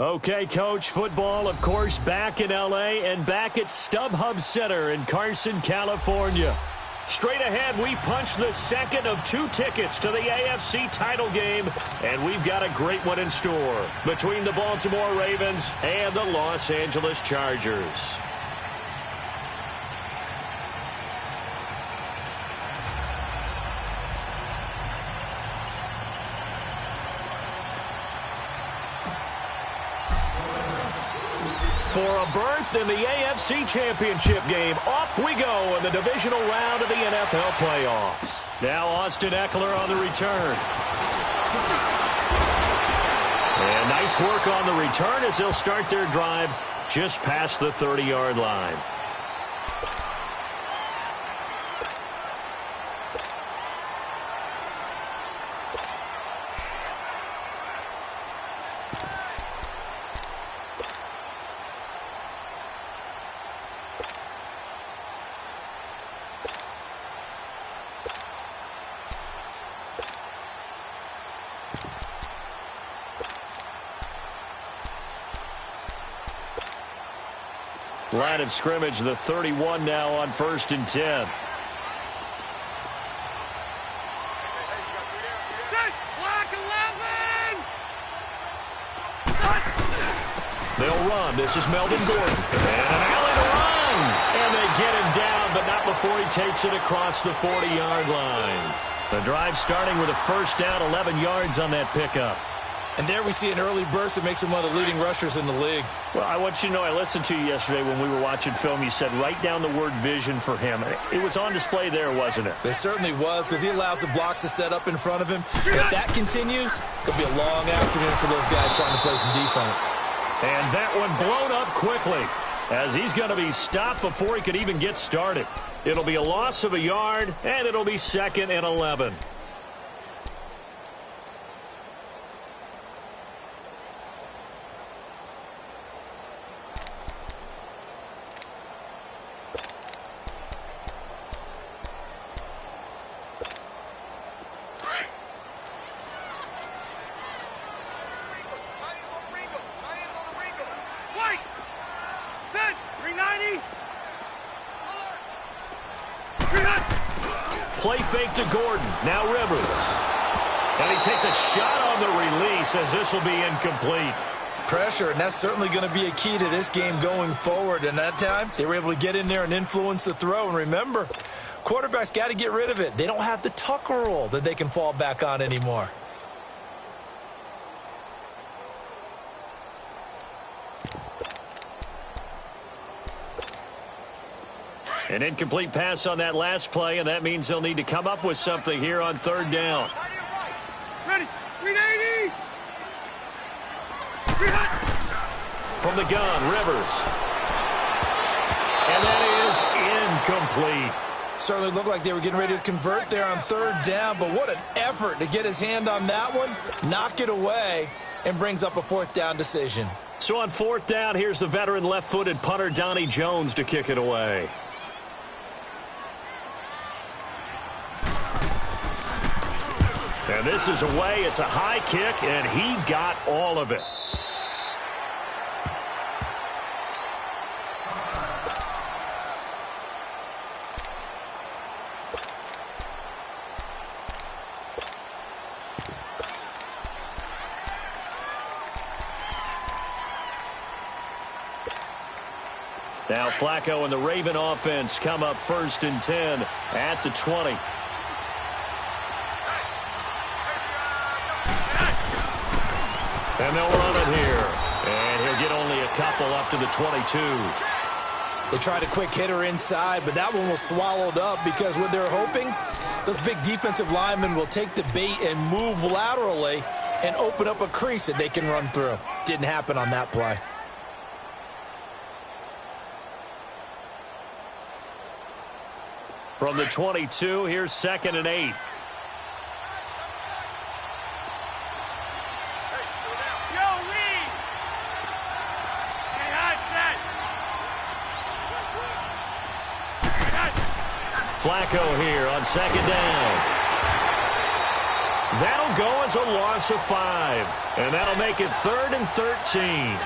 Okay, Coach, football, of course, back in L.A. and back at StubHub Center in Carson, California. Straight ahead, we punch the second of 2 tickets to the AFC title game, and we've got a great one in store between the Baltimore Ravens and the Los Angeles Chargers. For a berth in the AFC Championship game, off we go in the divisional round of the NFL playoffs. Now Austin Eckler on the return. And nice work on the return as they'll start their drive just past the 30-yard line. Line of scrimmage, the 31 now on 1st and 10. They'll run. This is Melvin Gordon. And an alley to run. And they get him down, but not before he takes it across the 40-yard line. The drive starting with a first down, 11 yards on that pickup. And there we see an early burst that makes him one of the leading rushers in the league. Well, I want you to know, I listened to you yesterday when we were watching film. You said write down the word vision for him. It was on display there, wasn't it? It certainly was, because he allows the blocks to set up in front of him. If that continues, it could be a long afternoon for those guys trying to play some defense. And that one blown up quickly, as he's going to be stopped before he could even get started. It'll be a loss of a yard, and it'll be 2nd and 11. Play fake to Gordon. Now Rivers. And he takes a shot on the release as this will be incomplete. Pressure, and that's certainly going to be a key to this game going forward. And that time, they were able to get in there and influence the throw. And remember, quarterbacks got to get rid of it. They don't have the Tucker rule that they can fall back on anymore. An incomplete pass on that last play, and that means they'll need to come up with something here on 3rd down. Ready, 380. From the gun, Rivers. And that is incomplete. Certainly looked like they were getting ready to convert there on 3rd down, but what an effort to get his hand on that one, knock it away, and brings up a 4th down decision. So on 4th down, here's the veteran left-footed punter Donnie Jones to kick it away. And this is away. It's a high kick, and he got all of it. Now Flacco and the Raven offense come up 1st and 10 at the 20. And they'll run it here. And he'll get only a couple up to the 22. They tried a quick hitter inside, but that one was swallowed up because what they're hoping, those big defensive linemen will take the bait and move laterally and open up a crease that they can run through. Didn't happen on that play. From the 22, here's 2nd and 8. Flacco here on 2nd down. That'll go as a loss of 5. And that'll make it 3rd and 13.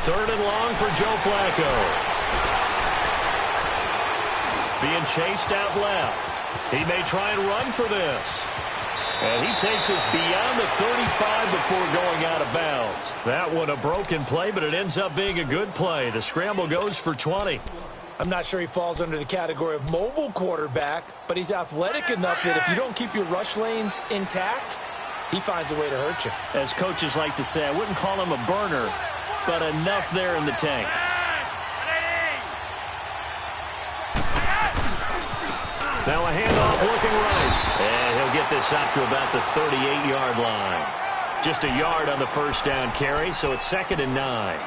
Third and long for Joe Flacco. Being chased out left. He may try and run for this. And he takes us beyond the 35 before going out of bounds. That one a broken play, but it ends up being a good play. The scramble goes for 20. I'm not sure he falls under the category of mobile quarterback, but he's athletic enough that if you don't keep your rush lanes intact, he finds a way to hurt you. As coaches like to say, I wouldn't call him a burner, but enough there in the tank. Now a handoff looking right. And he'll get this up to about the 38-yard line. Just a yard on the first down carry, so it's 2nd and 9.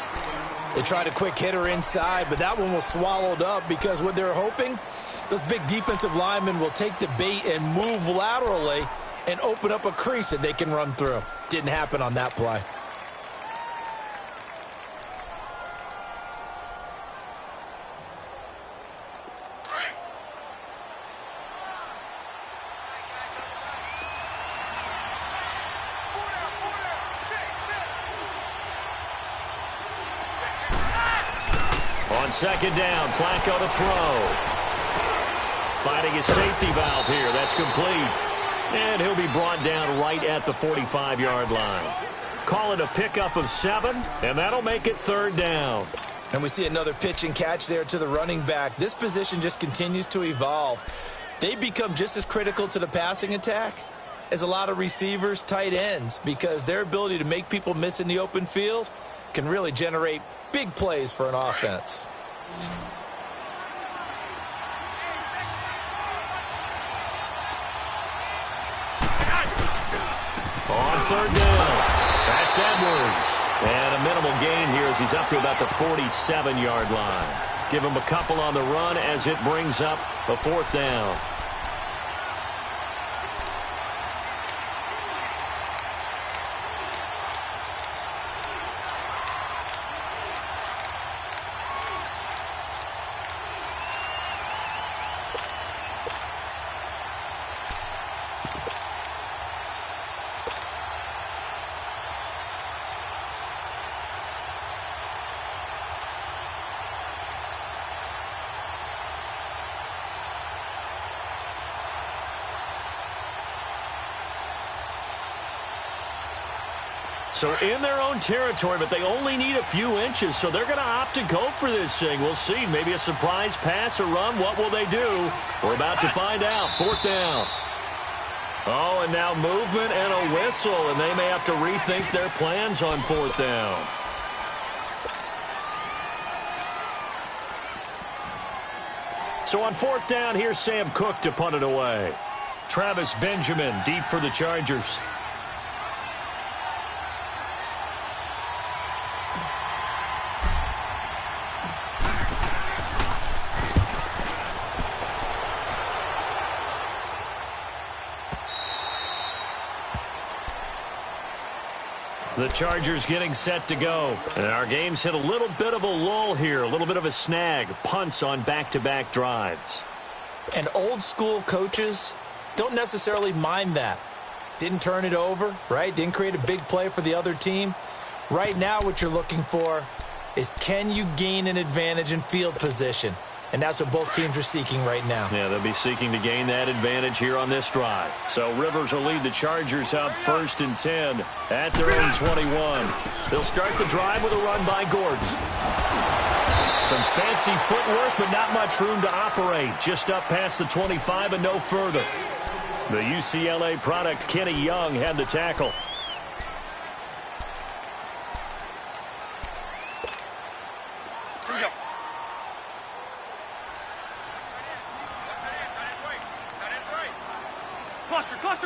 They tried a quick hitter inside, but that one was swallowed up because what they're hoping, those big defensive linemen will take the bait and move laterally and open up a crease that they can run through. Didn't happen on that play. On 2nd down, Flacco to throw. Finding his safety valve here. That's complete. And he'll be brought down right at the 45-yard line. Call it a pickup of 7, and that'll make it 3rd down. And we see another pitch and catch there to the running back. This position just continues to evolve. They become just as critical to the passing attack as a lot of receivers, tight ends, because their ability to make people miss in the open field can really generate big plays for an offense. On 3rd down, that's Edwards. And a minimal gain here as he's up to about the 47-yard line. Give him a couple on the run as it brings up a 4th down. So in their own territory, but they only need a few inches, so they're going to opt to go for this thing. We'll see. Maybe a surprise pass or run. What will they do? We're about to find out. 4th down. Oh, and now movement and a whistle, and they may have to rethink their plans on 4th down. So on 4th down, here's Sam Cook to punt it away. Travis Benjamin deep for the Chargers. The Chargers getting set to go. And our game's hit a little bit of a lull here, a little bit of a snag. Punts on back-to-back drives. And old school coaches don't necessarily mind that. Didn't turn it over, right? Didn't create a big play for the other team. Right now what you're looking for is, can you gain an advantage in field position? And that's what both teams are seeking right now. Yeah, they'll be seeking to gain that advantage here on this drive. So Rivers will lead the Chargers up 1st and 10 at their own 21. They'll start the drive with a run by Gordon. Some fancy footwork, but not much room to operate. Just up past the 25 and no further. The UCLA product, Kenny Young, had the tackle.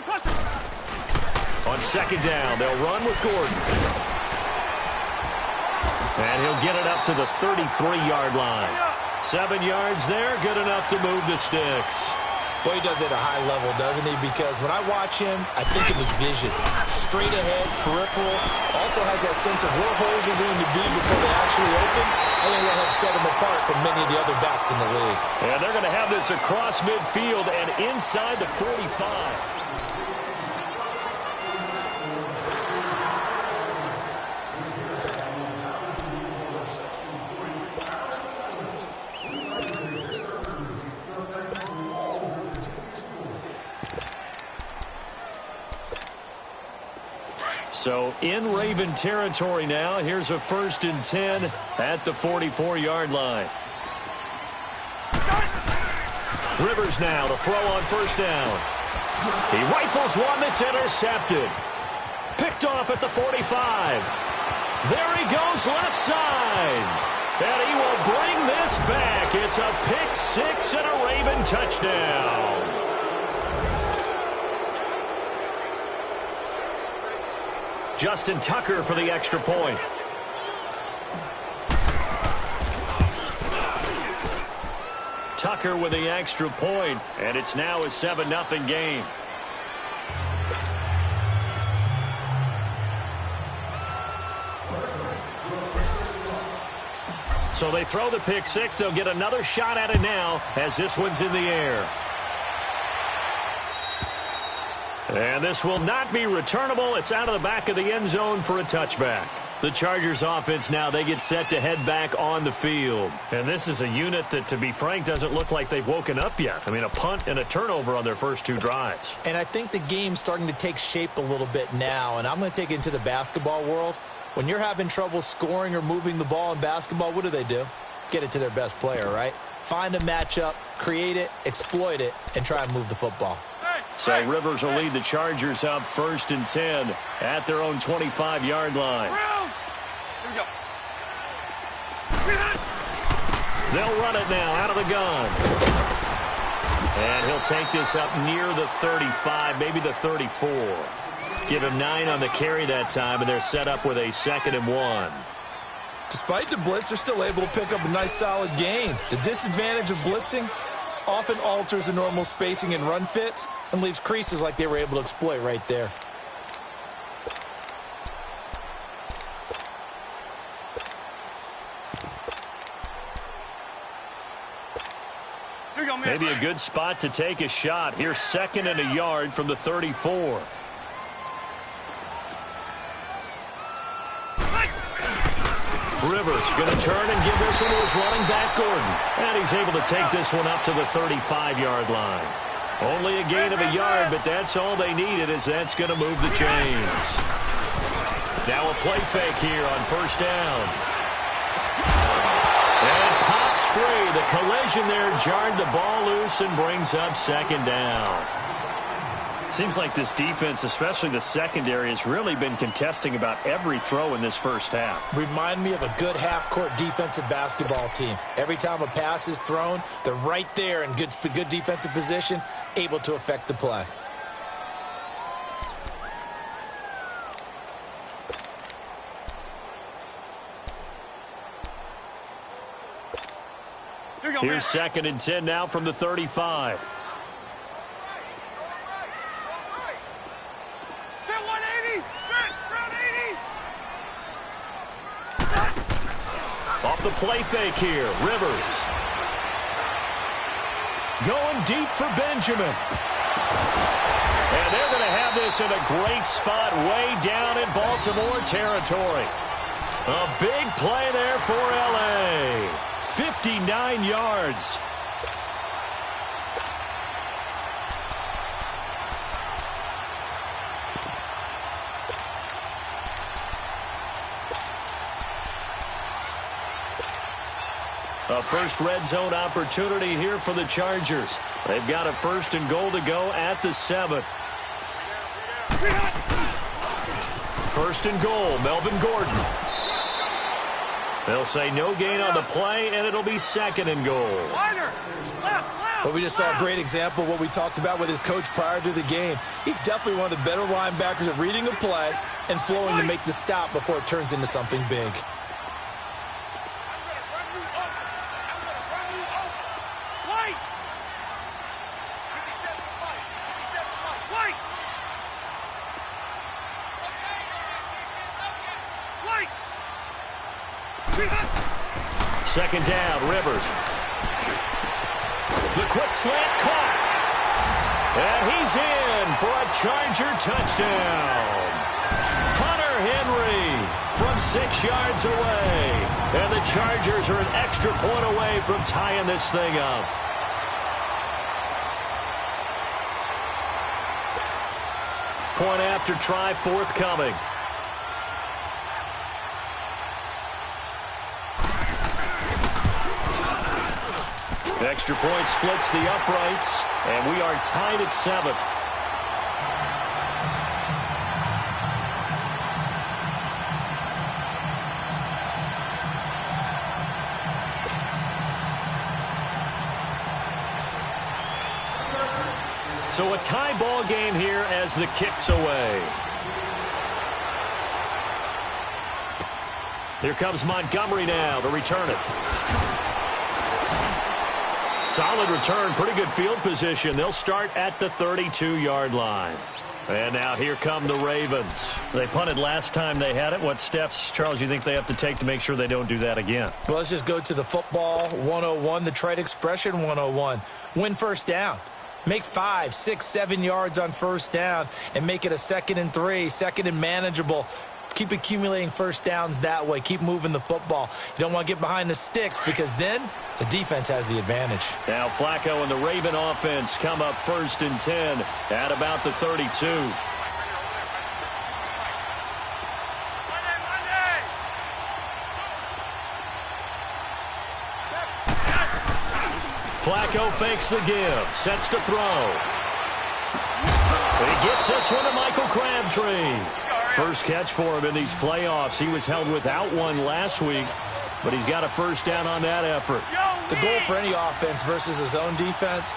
Cluster. On second down, they'll run with Gordon. And he'll get it up to the 33-yard line. 7 yards there, good enough to move the sticks. Boy, he does it at a high level, doesn't he? Because when I watch him, I think of his vision. Straight ahead, peripheral. Also has that sense of where holes are going to be before they actually open. I think that helps set him apart from many of the other backs in the league. And they're going to have this across midfield and inside the 45. So in Raven territory now. Here's a 1st and 10 at the 44-yard line. Rivers now to throw on 1st down. He rifles one that's intercepted. Picked off at the 45. There he goes left side. And he will bring this back. It's a pick 6 and a Raven touchdown. Justin Tucker for the extra point. Tucker with the extra point, and it's now a 7-0 game. So they throw the pick 6. They'll get another shot at it now as this one's in the air. And this will not be returnable. It's out of the back of the end zone for a touchback. The Chargers offense now, they get set to head back on the field. And this is a unit that, to be frank, doesn't look like they've woken up yet. I mean, a punt and a turnover on their first 2 drives. And I think the game's starting to take shape a little bit now. And I'm going to take it into the basketball world. When you're having trouble scoring or moving the ball in basketball, what do? Get it to their best player, right? Find a matchup, create it, exploit it, and try and move the football. So Rivers will lead the Chargers up 1st and 10 at their own 25-yard line. Here we go. They'll run it now out of the gun. And he'll take this up near the 35, maybe the 34. Give him 9 on the carry that time, and they're set up with a 2nd and 1. Despite the blitz, they're still able to pick up a nice, solid gain. The disadvantage of blitzing often alters the normal spacing and run fits and leaves creases like they were able to exploit right there. Here we go, man. Maybe a good spot to take a shot. Here's 2nd and a yard from the 34. Rivers going to turn and give this one to his running back, Gordon. And he's able to take this one up to the 35-yard line. Only a gain of a yard, but that's all they needed, as that's going to move the chains. Now a play fake here on 1st down. And pops free. The collision there jarred the ball loose and brings up 2nd down. Seems like this defense, especially the secondary, has really been contesting about every throw in this first half. Remind me of a good half-court defensive basketball team. Every time a pass is thrown, they're right there in good defensive position, able to affect the play. Here's 2nd and 10 now from the 35. Off the play fake here, Rivers. Going deep for Benjamin. And they're going to have this in a great spot way down in Baltimore territory. A big play there for L.A. 59 yards. A first red zone opportunity here for the Chargers. They've got a 1st and goal to go at the 7. 1st and goal, Melvin Gordon. They'll say no gain on the play, and it'll be 2nd and goal. Left. But we just saw a great example of what we talked about with his coach prior to the game. He's definitely one of the better linebackers at reading a play and flowing to make the stop before it turns into something big. Second down, Rivers. The quick slant caught. And he's in for a Charger touchdown. Hunter Henry from 6 yards away. And the Chargers are an extra point away from tying this thing up. Point after try forthcoming. Extra point splits the uprights, and we are tied at 7. So a tie ball game here as the kick's away. Here comes Montgomery now to return it. Solid return, pretty good field position. They'll start at the 32-yard line. And now here come the Ravens. They punted last time they had it. What steps, Charles, you think they have to take to make sure they don't do that again? Well, let's just go to the football 101, the trade expression 101. Win first down. Make 5, 6, 7 yards on first down and make it a 2nd and 3, 2nd and manageable. Keep accumulating first downs that way. Keep moving the football. You don't want to get behind the sticks because then the defense has the advantage. Now Flacco and the Raven offense come up 1st and 10 at about the 32. Flacco fakes the give, sets to throw. He gets this one to Michael Crabtree. First catch for him in these playoffs. He was held without one last week, but he's got a first down on that effort. The goal for any offense versus his own defense,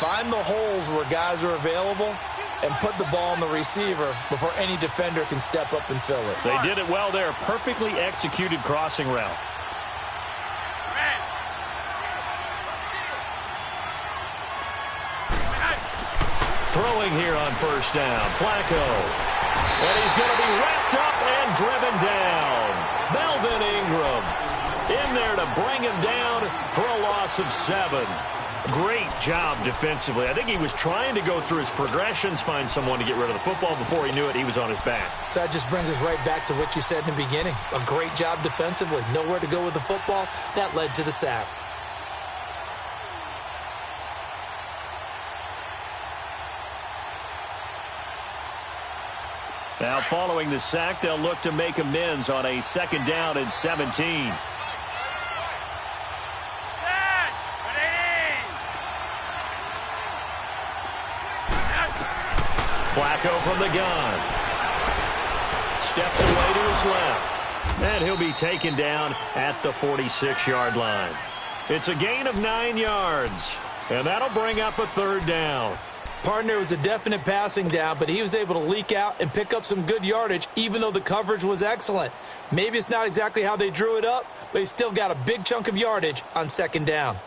find the holes where guys are available and put the ball on the receiver before any defender can step up and fill it. They did it well there. Perfectly executed crossing route. Throwing here on first down. Flacco. And he's going to be wrapped up and driven down. Melvin Ingram in there to bring him down for a loss of 7. Great job defensively. I think he was trying to go through his progressions, find someone to get rid of the football. Before he knew it, he was on his back. So that just brings us right back to what you said in the beginning. A great job defensively. Nowhere to go with the football. That led to the sack. Now following the sack, they'll look to make amends on a 2nd down and 17. Flacco from the gun. Steps away to his left. And he'll be taken down at the 46-yard line. It's a gain of 9 yards. And that'll bring up a 3rd down. Partner was a definite passing down, but he was able to leak out and pick up some good yardage, even though the coverage was excellent. Maybe it's not exactly how they drew it up, but he still got a big chunk of yardage on 2nd down.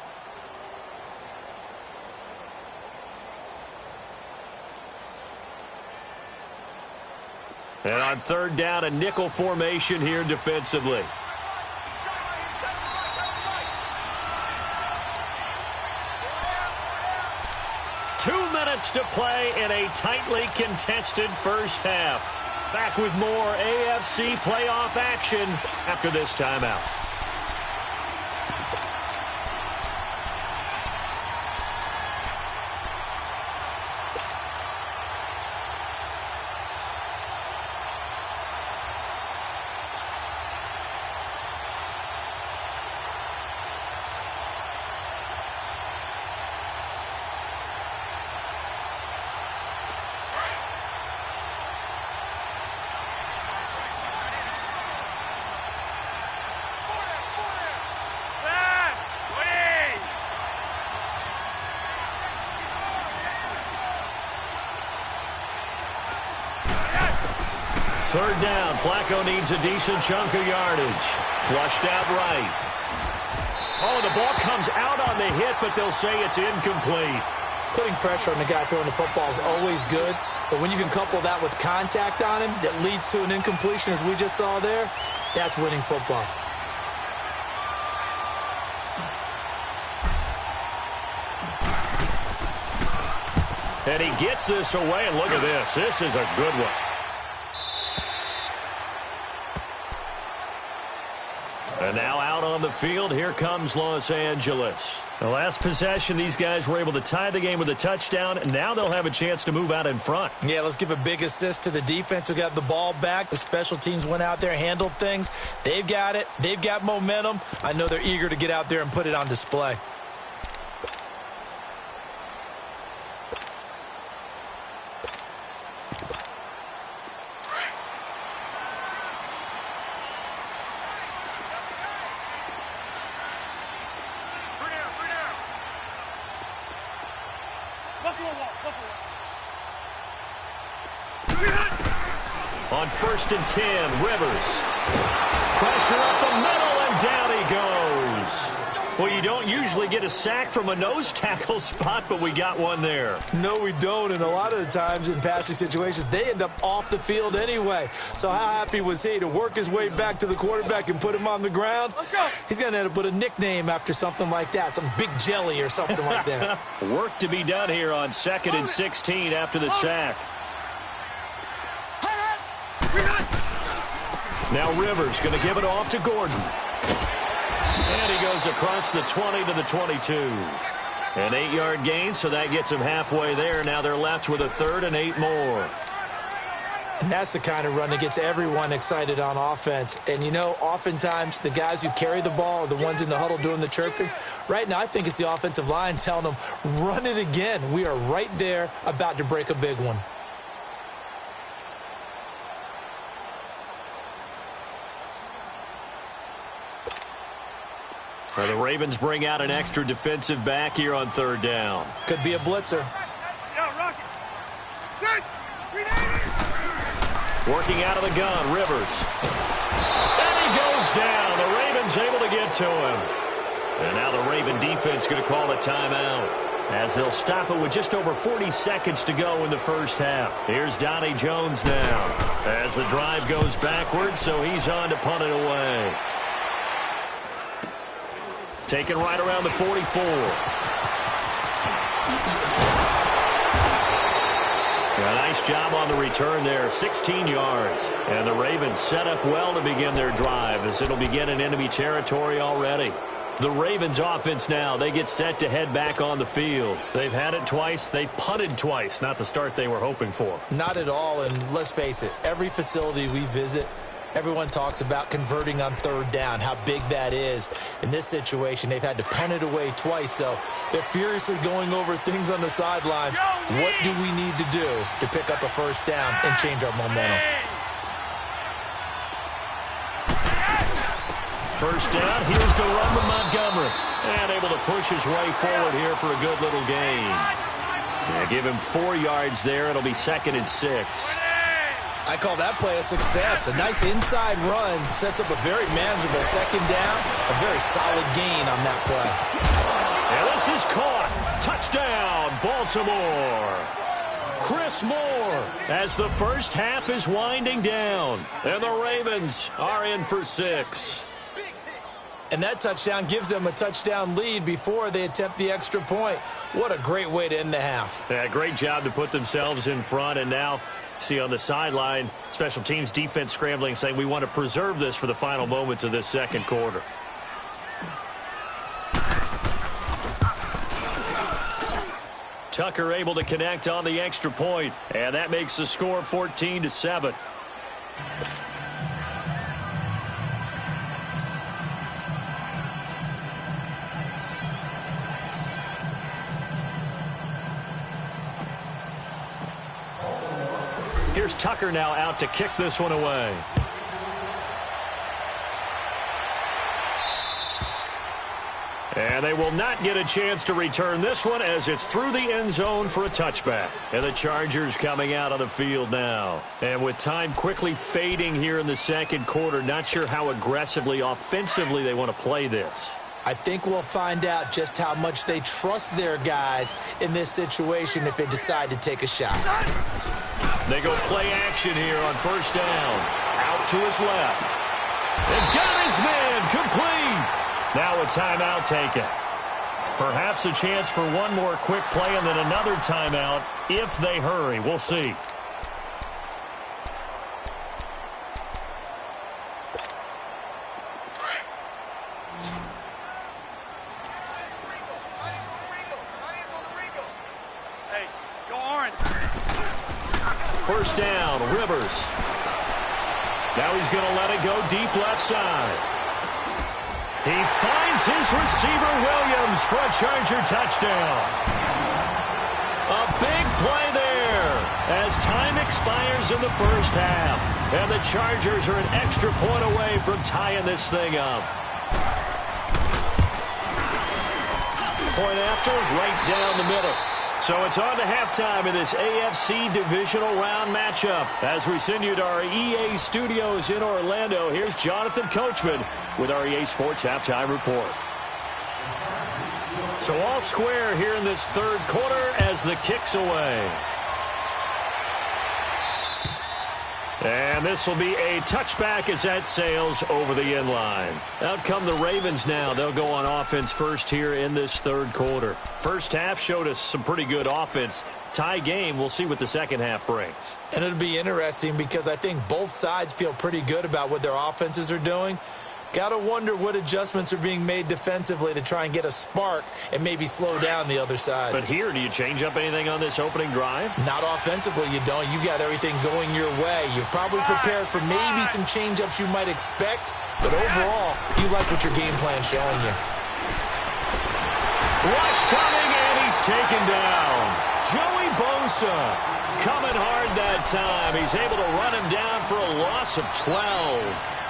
And on 3rd down, a nickel formation here defensively. To play in a tightly contested first half. Back with more AFC playoff action after this timeout. Third down. Flacco needs a decent chunk of yardage. Flushed out right. Oh, the ball comes out on the hit, but they'll say it's incomplete. Putting pressure on the guy throwing the football is always good, but when you can couple that with contact on him that leads to an incompletion, as we just saw there, that's winning football. And he gets this away, and look at this. This is a good one. And now out on the field, here comes Los Angeles. The last possession, these guys were able to tie the game with a touchdown, and now they'll have a chance to move out in front. Yeah, let's give a big assist to the defense who got the ball back. The special teams went out there, handled things. They've got it. They've got momentum. I know they're eager to get out there and put it on display. On 1st and 10, Rivers. Pressure up the middle, and down he goes. Well, you don't usually get a sack from a nose tackle spot, but we got one there. No, we don't, and a lot of the times in passing situations, they end up off the field anyway. So how happy was he to work his way back to the quarterback and put him on the ground? He's going to end up with a nickname after something like that, some Big Jelly or something like that. Work to be done here on 2nd and 16 after the sack. Now Rivers going to give it off to Gordon. And he goes across the 20 to the 22. An 8-yard gain, so that gets him halfway there. Now they're left with a 3rd and 8 more. And that's the kind of run that gets everyone excited on offense. And, you know, oftentimes the guys who carry the ball are the ones in the huddle doing the chirping. Right now, I think it's the offensive line telling them, run it again. We are right there about to break a big one. The Ravens bring out an extra defensive back here on 3rd down. Could be a blitzer. Working out of the gun, Rivers. And he goes down. The Ravens able to get to him. And now the Raven defense going to call a timeout, as they'll stop it with just over 40 seconds to go in the first half. Here's Donnie Jones now, as the drive goes backwards, so he's on to punt it away. Taken right around the 44. A nice job on the return there, 16 yards. And the Ravens set up well to begin their drive, as it'll begin in enemy territory already. The Ravens offense now, they get set to head back on the field. They've had it twice. They've punted twice. Not the start they were hoping for. Not at all, and let's face it, every facility we visit, everyone talks about converting on 3rd down, how big that is. In this situation, they've had to punt it away twice, so they're furiously going over things on the sidelines. What do we need to do to pick up a 1st down and change our momentum? 1st down, here's the run with Montgomery. And able to push his way forward here for a good little gain. Yeah, give him 4 yards there. It'll be 2nd and 6. I call that play a success. A nice inside run sets up a very manageable 2nd down. A very solid gain on that play. And this is caught. Touchdown, Baltimore. Chris Moore, as the first half is winding down. And the Ravens are in for 6. And that touchdown gives them a touchdown lead before they attempt the extra point. What a great way to end the half. Yeah, great job to put themselves in front, and now see on the sideline, special teams defense scrambling, saying we want to preserve this for the final moments of this 2nd quarter. Tucker able to connect on the extra point, and that makes the score 14-7. Here's Tucker now out to kick this one away. And they will not get a chance to return this one as it's through the end zone for a touchback. And the Chargers coming out on the field now. And with time quickly fading here in the second quarter, not sure how aggressively, offensively they want to play this. I think we'll find out just how much they trust their guys in this situation if they decide to take a shot. They go play action here on first down. Out to his left. And got his man complete. Now a timeout taken. Perhaps a chance for one more quick play and then another timeout if they hurry. We'll see. Hey, go orange. First down, Rivers. Now he's going to let it go deep left side. He finds his receiver, Williams, for a Charger touchdown. A big play there as time expires in the first half. And the Chargers are an extra point away from tying this thing up. Point after, right down the middle. So it's on to halftime in this AFC divisional round matchup. As we send you to our EA studios in Orlando, here's Jonathan Coachman with our EA Sports Halftime Report. So all square here in this third quarter as the kick's away. And this will be a touchback as that sails over the end line. Out come the Ravens now. They'll go on offense first here in this third quarter. First half showed us some pretty good offense. Tie game, we'll see what the second half brings. And it'll be interesting because I think both sides feel pretty good about what their offenses are doing. Got to wonder what adjustments are being made defensively to try and get a spark and maybe slow down the other side. But here, do you change up anything on this opening drive? Not offensively, you don't. You got everything going your way. You've probably prepared for maybe some change-ups you might expect, but overall, you like what your game plan's showing you. Rush coming, and he's taken down. Joey Bosa coming hard that time. He's able to run him down for a loss of 12.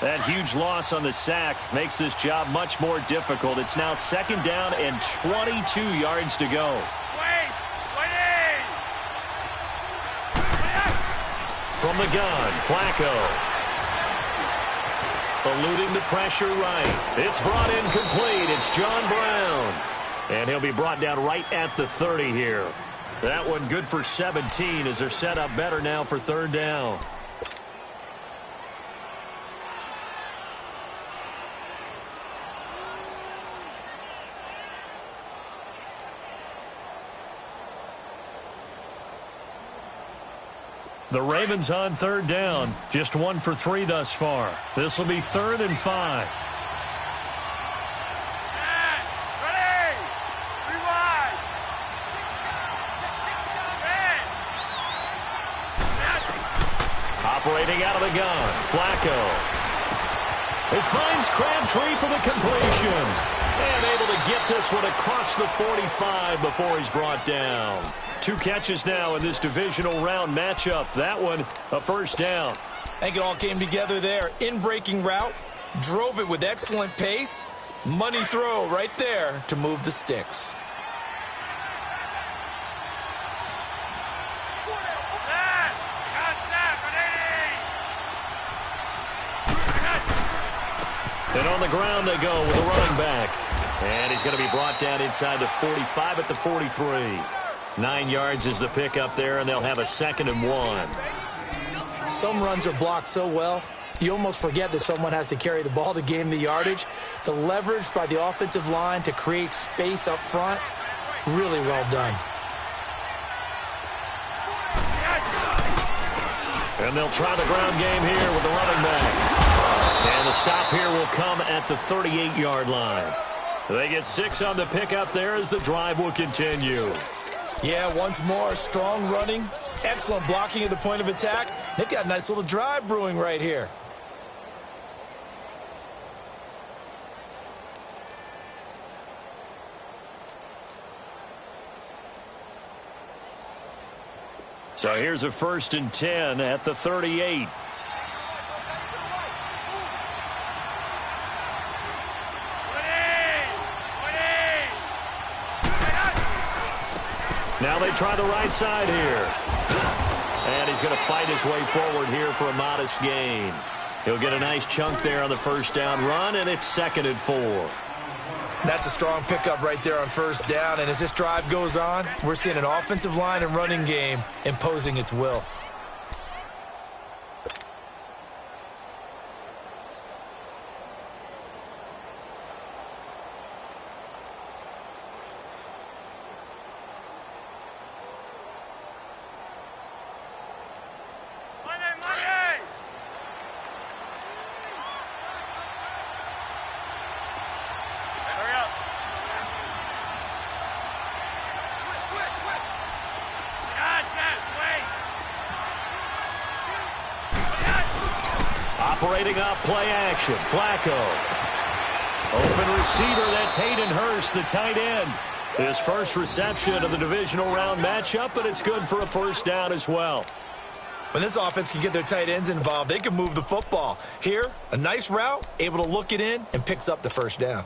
That huge loss on the sack makes this job much more difficult. It's now second down and 22 yards to go. From the gun, Flacco. Eluding the pressure right. It's brought in complete. It's John Brown. And he'll be brought down right at the 30 here. That one good for 17 as they're set up better now for third down. The Ravens on third down. Just 1 for 3 thus far. This will be 3rd and 5. Ready! Rewind! Operating out of the gun. Flacco. It finds Crabtree for the completion. And able to get this one across the 45 before he's brought down. 2 catches now in this divisional round matchup. That one, a first down. I think it all came together there. In-breaking route, drove it with excellent pace. Money throw right there to move the sticks. And on the ground they go with a running back. And he's going to be brought down inside the 45 at the 43. 9 yards is the pickup there, and they'll have a 2nd and 1. Some runs are blocked so well, you almost forget that someone has to carry the ball to gain the yardage. The leverage by the offensive line to create space up front, really well done. And they'll try the ground game here with the running back. And the stop here will come at the 38-yard line. They get 6 on the pickup there as the drive will continue. Yeah, once more, strong running, excellent blocking at the point of attack. They've got a nice little drive brewing right here. So here's a 1st and 10 at the 38. Now they try the right side here. And he's going to fight his way forward here for a modest gain. He'll get a nice chunk there on the 1st down run, and it's 2nd and 4. That's a strong pickup right there on 1st down, and as this drive goes on, we're seeing an offensive line and running game imposing its will. Operating off play action. Flacco. Open receiver, that's Hayden Hurst, the tight end. His first reception of the divisional round matchup, but it's good for a 1st down as well. When this offense can get their tight ends involved, they can move the football. Here, a nice route, able to look it in, and picks up the 1st down.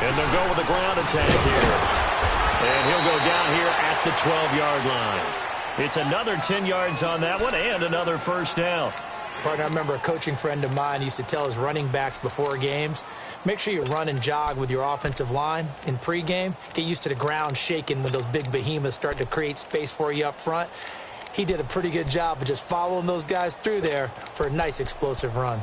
And they'll go with the ground attack here. And he'll go down here at the 12-yard line. It's another 10 yards on that one and another 1st down. Partner, I remember a coaching friend of mine used to tell his running backs before games, make sure you run and jog with your offensive line in pregame. Get used to the ground shaking when those big behemoths start to create space for you up front. He did a pretty good job of just following those guys through there for a nice explosive run.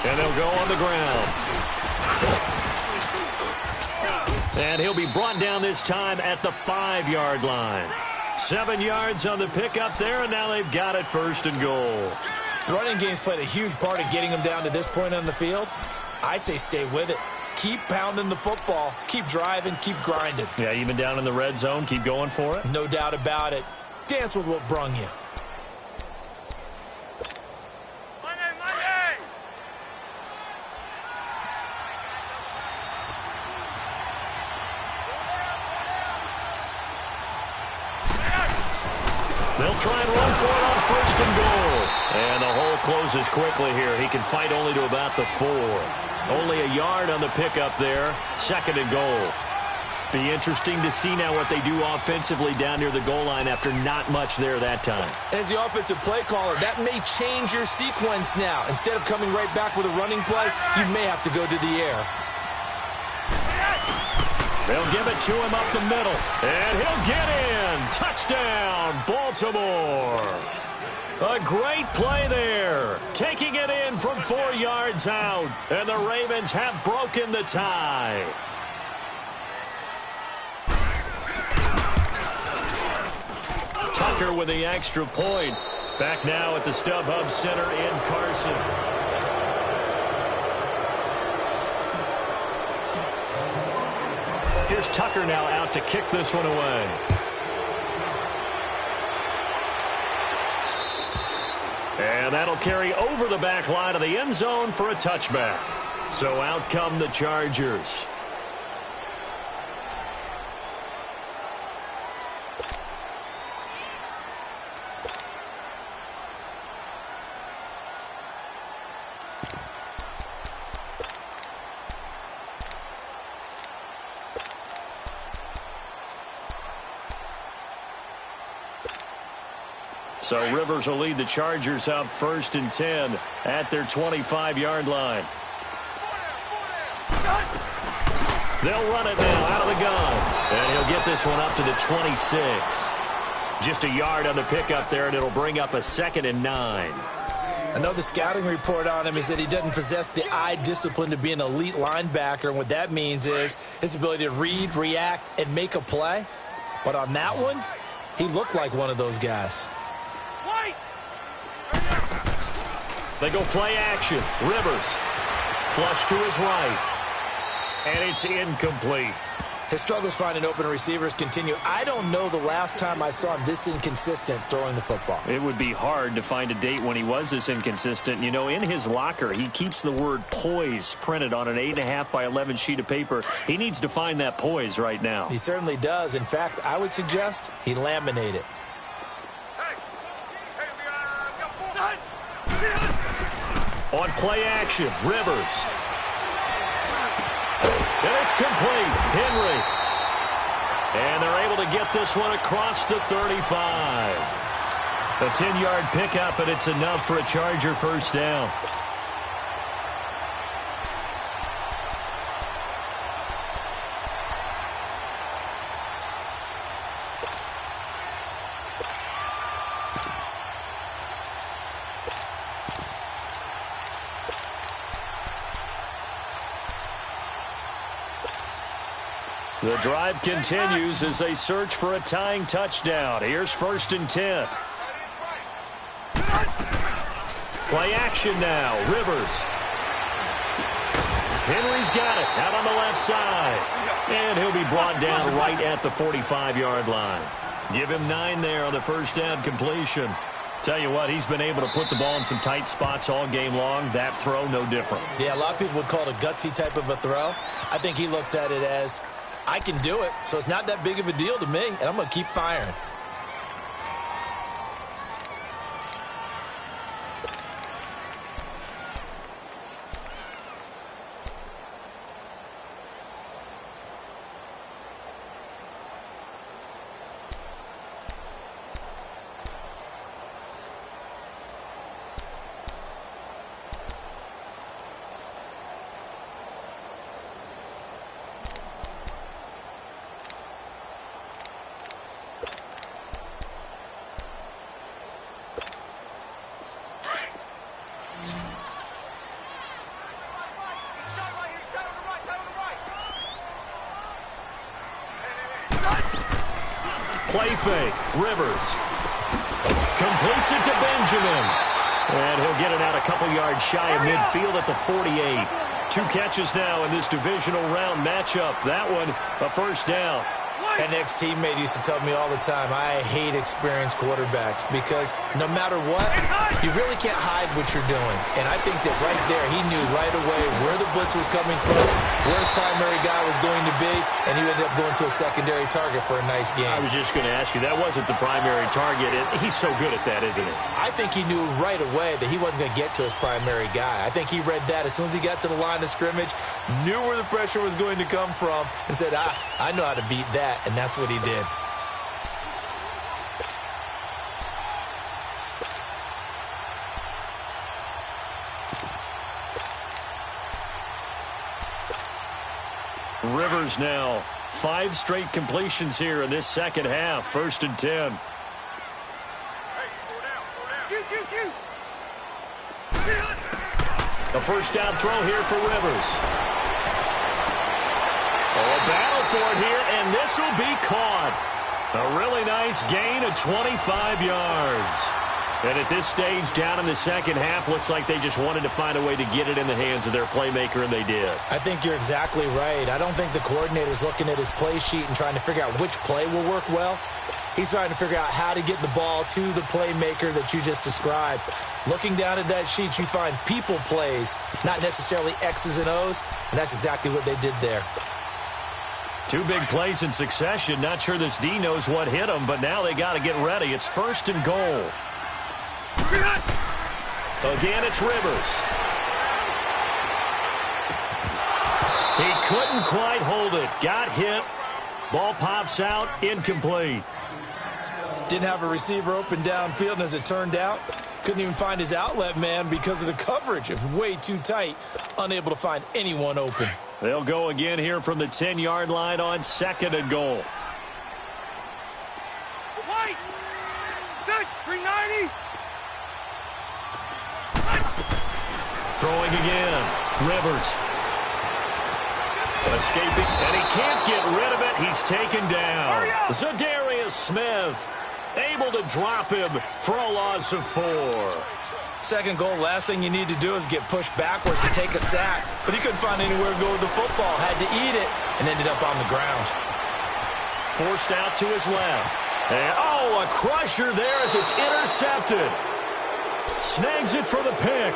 And they'll go on the ground. And he'll be brought down this time at the 5-yard line. 7 yards on the pickup there, and now they've got it 1st and goal. The running game's played a huge part in getting them down to this point on the field. I say stay with it. Keep pounding the football. Keep driving. Keep grinding. Yeah, even down in the red zone, keep going for it. No doubt about it. Dance with what brung you. They'll try and run for it on 1st and goal. And the hole closes quickly here. He can fight only to about the 4. Only a yard on the pickup there. 2nd and goal. Be interesting to see now what they do offensively down near the goal line after not much there that time. As the offensive play caller, that may change your sequence now. Instead of coming right back with a running play, you may have to go to the air. They'll give it to him up the middle. And he'll get in. Touchdown, Baltimore. A great play there. Taking it in from 4 yards out. And the Ravens have broken the tie. Tucker with the extra point. Back now at the StubHub Center in Carson. Here's Tucker now out to kick this one away. And that'll carry over the back line of the end zone for a touchback. So out come the Chargers. So Rivers will lead the Chargers up 1st and 10 at their 25-yard line. They'll run it now out of the gun. And he'll get this one up to the 26. Just a yard on the pickup there, and it'll bring up a 2nd and 9. I know the scouting report on him is that he doesn't possess the eye discipline to be an elite linebacker, and what that means is his ability to read, react, and make a play. But on that one, he looked like one of those guys. White! They go play action. Rivers. Flush to his right. And it's incomplete. His struggles finding open receivers continue. I don't know the last time I saw him this inconsistent throwing the football. It would be hard to find a date when he was this inconsistent. You know, in his locker, he keeps the word poise printed on an 8.5 by 11 sheet of paper. He needs to find that poise right now. He certainly does. In fact, I would suggest he laminate it. On play action, Rivers. And it's complete. Henry. And they're able to get this one across the 35. A 10-yard pickup, and it's enough for a Charger first down. The drive continues as they search for a tying touchdown. Here's 1st and 10. Play action now. Rivers. Henry's got it out on the left side. And he'll be brought down right at the 45-yard line. Give him 9 there on the first down completion. Tell you what, he's been able to put the ball in some tight spots all game long. That throw, no different. Yeah, a lot of people would call it a gutsy type of a throw. I think he looks at it as, I can do it, so it's not that big of a deal to me, and I'm going to keep firing. Play fake. Rivers. Completes it to Benjamin. And he'll get it out a couple yards shy of midfield at the 48. 2 catches now in this divisional round matchup. That one, a first down. An ex-teammate used to tell me all the time, I hate experienced quarterbacks because no matter what, you really can't hide what you're doing. And I think that right there, he knew right away where the blitz was coming from, where his primary guy was going to be, and he ended up going to a secondary target for a nice game. I was just going to ask you, that wasn't the primary target. He's so good at that, isn't he? I think he knew right away that he wasn't going to get to his primary guy. I think he read that as soon as he got to the line of scrimmage, knew where the pressure was going to come from, and said, I know how to beat that. And that's what he did. Rivers now. 5 straight completions here in this second half. 1st and 10. The first down throw here for Rivers. Oh, a battle for it here, and this will be caught. A really nice gain of 25 yards. And at this stage, down in the second half, looks like they just wanted to find a way to get it in the hands of their playmaker, and they did. I think you're exactly right. I don't think the coordinator's looking at his play sheet and trying to figure out which play will work well. He's trying to figure out how to get the ball to the playmaker that you just described. Looking down at that sheet, you find people plays, not necessarily X's and O's, and that's exactly what they did there. 2 big plays in succession. Not sure this D knows what hit him, but now they got to get ready. It's 1st and goal. Again, it's Rivers. He couldn't quite hold it. Got hit. Ball pops out. Incomplete. Didn't have a receiver open downfield, and as it turned out, couldn't even find his outlet man because of the coverage. It was way too tight. Unable to find anyone open. They'll go again here from the 10-yard line on 2nd and goal. White! Set! 390! Throwing again. Rivers. Escaping, and he can't get rid of it. He's taken down. Zadarius Smith able to drop him for a loss of 4. Second goal, last thing you need to do is get pushed backwards to take a sack. But he couldn't find anywhere to go with the football. Had to eat it and ended up on the ground. Forced out to his left. And, oh, a crusher there as it's intercepted. Snags it for the pick.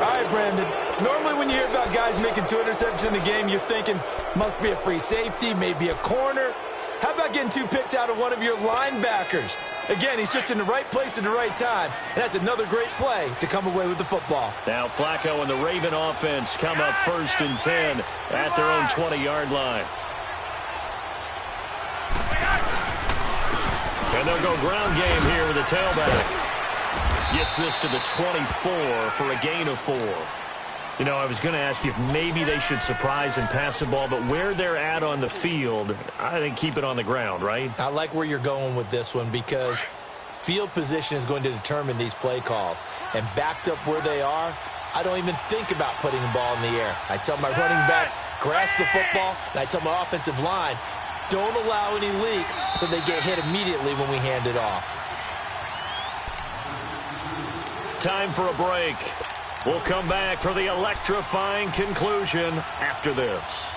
All right, Brandon. Normally when you hear about guys making 2 interceptions in the game, you're thinking must be a free safety, maybe a corner. How about getting 2 picks out of one of your linebackers? Again, he's just in the right place at the right time, and that's another great play to come away with the football. Now Flacco and the Raven offense come up 1st and 10 at their own 20-yard line. And they'll go ground game here with the tailback. Gets this to the 24 for a gain of 4. You know, I was going to ask you if maybe they should surprise and pass the ball, but where they're at on the field, I think keep it on the ground, right? I like where you're going with this one because field position is going to determine these play calls. And backed up where they are, I don't even think about putting the ball in the air. I tell my running backs, grasp the football, and I tell my offensive line, don't allow any leaks so they get hit immediately when we hand it off. Time for a break. We'll come back for the electrifying conclusion after this.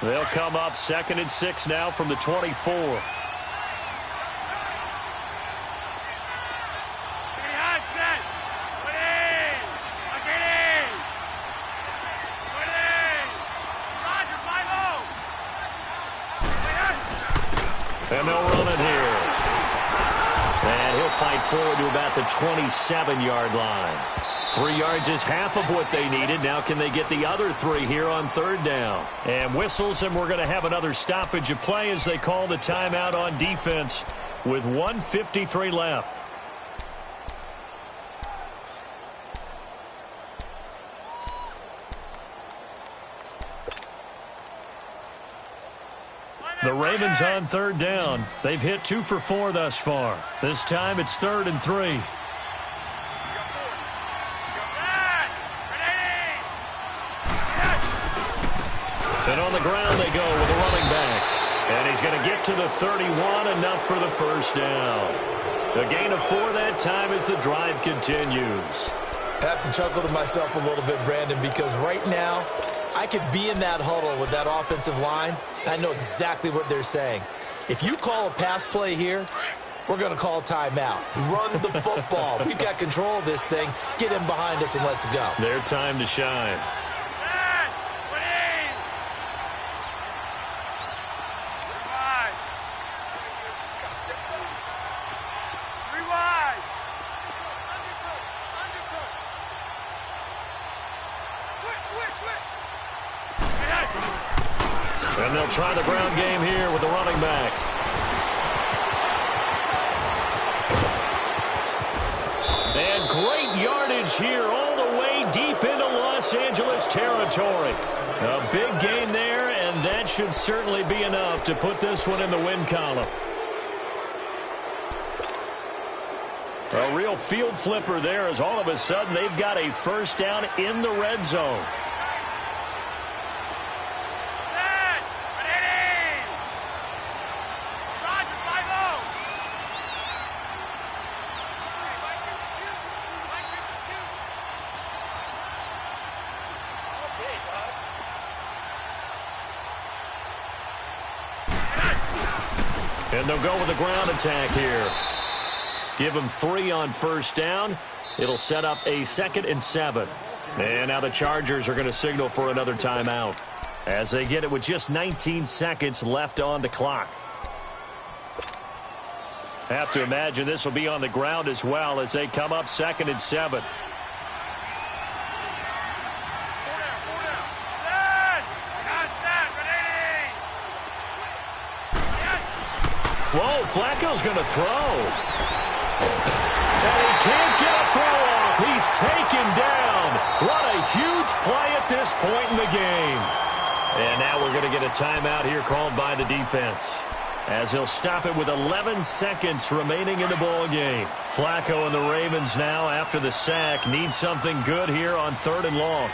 They'll come up 2nd and 6 now from the 24. And they'll run it here. And he'll fight forward to about the 27-yard line. 3 yards is half of what they needed. Now can they get the other 3 here on 3rd down? And whistles, and we're going to have another stoppage of play as they call the timeout on defense with 1:53 left. The Ravens on 3rd down. They've hit 2 for 4 thus far. This time it's 3rd and 3. And on the ground they go with a running back. And he's going to get to the 31, enough for the 1st down. A gain of 4 that time as the drive continues. I have to chuckle to myself a little bit, Brandon, because right now I could be in that huddle with that offensive line, and I know exactly what they're saying. If you call a pass play here, we're going to call a timeout. Run the football. We've got control of this thing. Get him behind us and let's go. Their time to shine. And they'll try the ground game here with the running back. And great yardage here all the way deep into Los Angeles territory. A big gain there, and that should certainly be enough to put this one in the win column. A real field flipper there as all of a sudden they've got a 1st down in the red zone. And they'll go with the ground attack here. Give them 3 on 1st down. It'll set up a 2nd and 7. And now the Chargers are going to signal for another timeout as they get it with just 19 seconds left on the clock. Have to imagine this will be on the ground as well as they come up 2nd and 7. Whoa, Flacco's going to throw. And he can't get a throw off. He's taken down. What a huge play at this point in the game. And now we're going to get a timeout here called by the defense. as he'll stop it with 11 seconds remaining in the ball game. Flacco and the Ravens now, after the sack, need something good here on 3rd and long.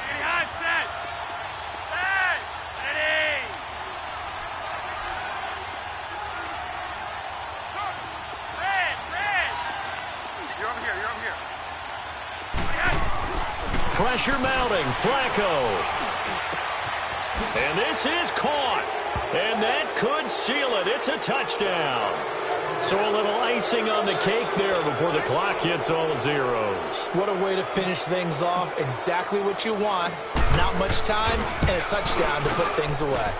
Pressure mounting, Flacco. And this is caught. And that could seal it. It's a touchdown. So a little icing on the cake there before the clock hits all zeros. What a way to finish things off. Exactly what you want. Not much time and a touchdown to put things away.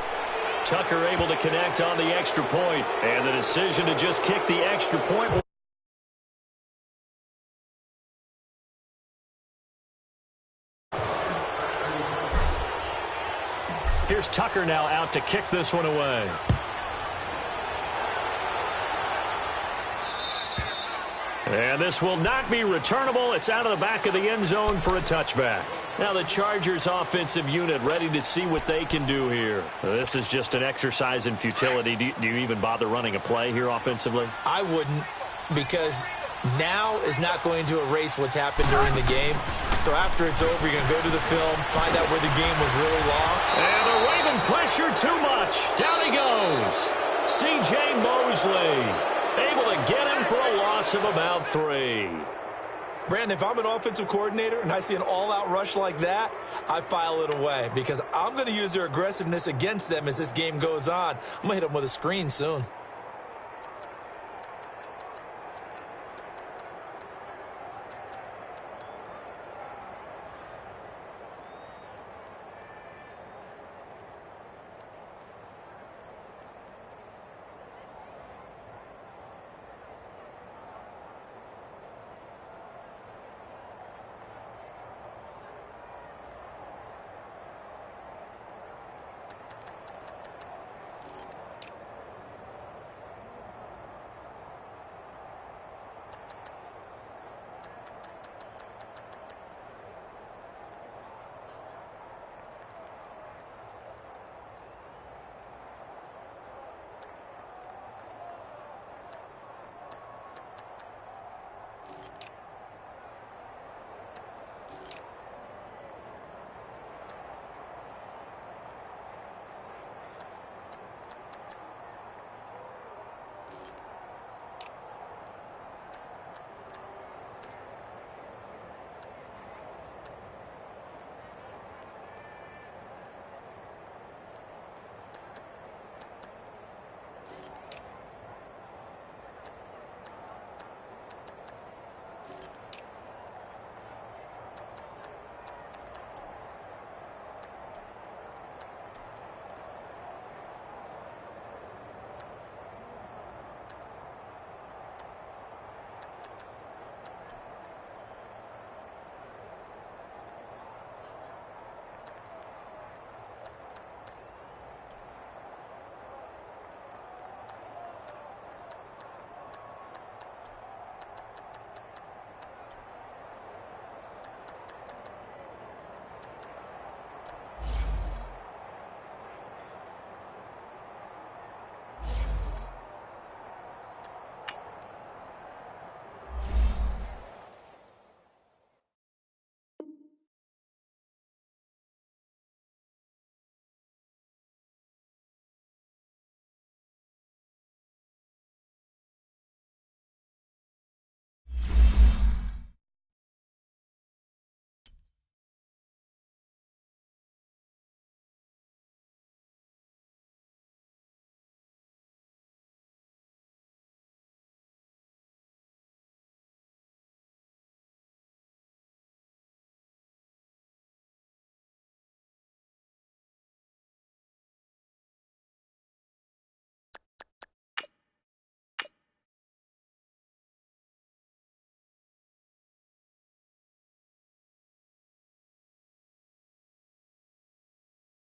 Tucker able to connect on the extra point. And the decision to just kick the extra point. Here's Tucker now out to kick this one away. And this will not be returnable. It's out of the back of the end zone for a touchback. Now the Chargers offensive unit ready to see what they can do here. This is just an exercise in futility. Do you even bother running a play here offensively? I wouldn't, because now is not going to erase what's happened during the game. So after it's over, you're going to go to the film, find out where the game was really long. And the Raven pressure too much. Down he goes. C.J. Mosley able to get him for a loss of about 3. Brandon, if I'm an offensive coordinator and I see an all-out rush like that, I file it away because I'm going to use their aggressiveness against them as this game goes on. I'm going to hit them with a screen soon.